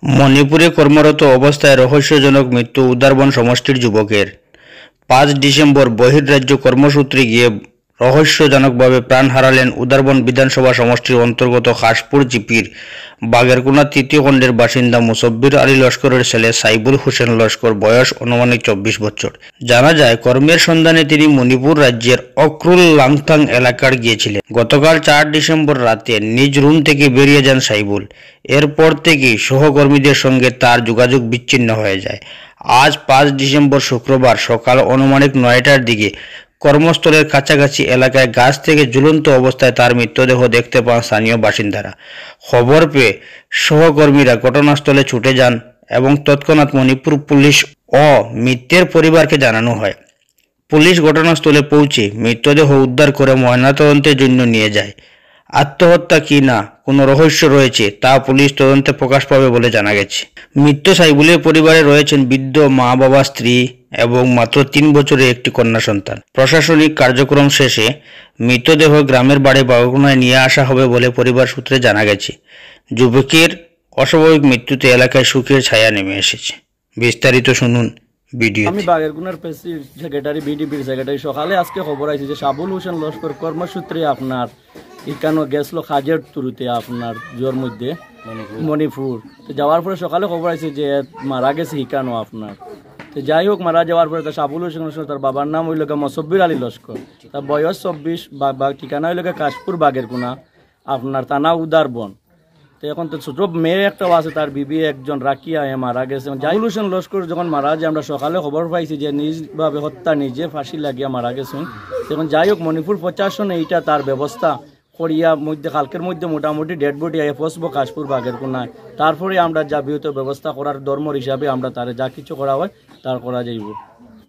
মণিপুরে কর্মরত অবস্থায় রহস্যজনক মৃত্যু উদারবন সমষ্টির যুবকের। ৫ ডিসেম্বর বহির্রাজ্য কর্মসূত্রে গিয়ে রহস্যজনকভাবে প্রাণ হারালেন উদারবন বিধানসভা সমষ্টির অন্তর্গত খাসপুর জিপির বাগেরকুনা তৃতীয় খণ্ডের বাসিন্দা মুসব্বির আলী লস্করের ছেলে সাইবুল হোসেন লস্কর, বয়স আনুমানিক ২৪ বছর। জানা যায়, কর্মের সন্ধানে তিনি মণিপুর রাজ্যের অক্রুল লাংথাং এলাকার গিয়েছিলেন। গতকাল ৪ ডিসেম্বর রাতে নিজ রুম থেকে বেরিয়ে যান সাইবুল। এরপর থেকেই সহকর্মীদের সঙ্গে তার যোগাযোগ বিচ্ছিন্ন হয়ে যায়। আজ ৫ ডিসেম্বর শুক্রবার সকাল আনুমানিক ৯টার দিকে কর্মস্থলের কাছাকাছি এলাকায় গাছ থেকে ঝুলন্ত অবস্থায় তার মৃতদেহ দেখতে পান স্থানীয় বাসিন্দারা। খবর পেয়ে সহকর্মীরা ঘটনাস্থলে ছুটে যান এবং তৎক্ষণাৎ মণিপুর পুলিশ ও মৃতের পরিবারকে জানানো হয়। পুলিশ ঘটনাস্থলে পৌঁছে মৃতদেহ উদ্ধার করে ময়নাতদন্তের জন্য নিয়ে যায়। আত্মহত্যা কি না কোনো রহস্য রয়েছে তা পুলিশ তদন্তে প্রকাশ পাবে বলে জানা গেছে। মৃত সাইবুলের পরিবারে রয়েছেন বৃদ্ধ মা, বাবা, স্ত্রী এবং মাত্র ৩ বছরের একটি কন্যা সন্তান। প্রশাসনিক কার্যক্রম শেষে মৃতদেহ গ্রামের বাড়ি বাগেরকুনায় নিয়ে আসা হবে বলে পরিবার সূত্রে জানা গেছে। যুবকের অস্বাভাবিক মৃত্যুতে এলাকায় শোকের ছায়া নেমে এসেছে। বিস্তারিত শুনুন ভিডিও। আমি বাগেরকুনার সেক্রেটারি, বিডিপির সেক্রেটারি। সকালে আজকে খবর আছে যে সাবুল হোসেন লস্কর কর্মসূত্রে আপনার এখানে গেছিল কাজের থ্রুতে আপনার জোর মধ্যে মণিপুর। তো যাওয়ার পরে সকালে খবর আছে যে মারা গেছে ইকানো আপনার। তো যাই হোক, মারা যাওয়ার পরে তার সাবুল হোসেন লস্কর, তার বাবার নাম হইল মুসব্বির আলী লস্কর, তার বয়স ২৪, ঠিকানা হইল কাশপুর বাগেরকুনা আপনার থানা উদারবন। তো এখন তো ছোট মেয়ে একটা আছে, তার বিবি একজন রাকিয়া মারা গেছে। সাইবুল হোসেন লস্কর যখন মারা যায়, আমরা সকালে খবর পাইছি যে নিজভাবে হত্যা, নিজে ফাঁসি লাগিয়া মারা গেছেন। এখন যাই হোক, মণিপুর প্রশাসন এইটা তার ব্যবস্থা করিয়া কালকের মধ্যে মোটামুটি ডেড বডি আইয়ে পৌঁছবো কাশপুর বাগেরকুনায়। তারপরে আমরা যা বিহিত ব্যবস্থা করার ধর্ম হিসাবে আমরা তারে যা কিছু করা হয় তার করা যাইব।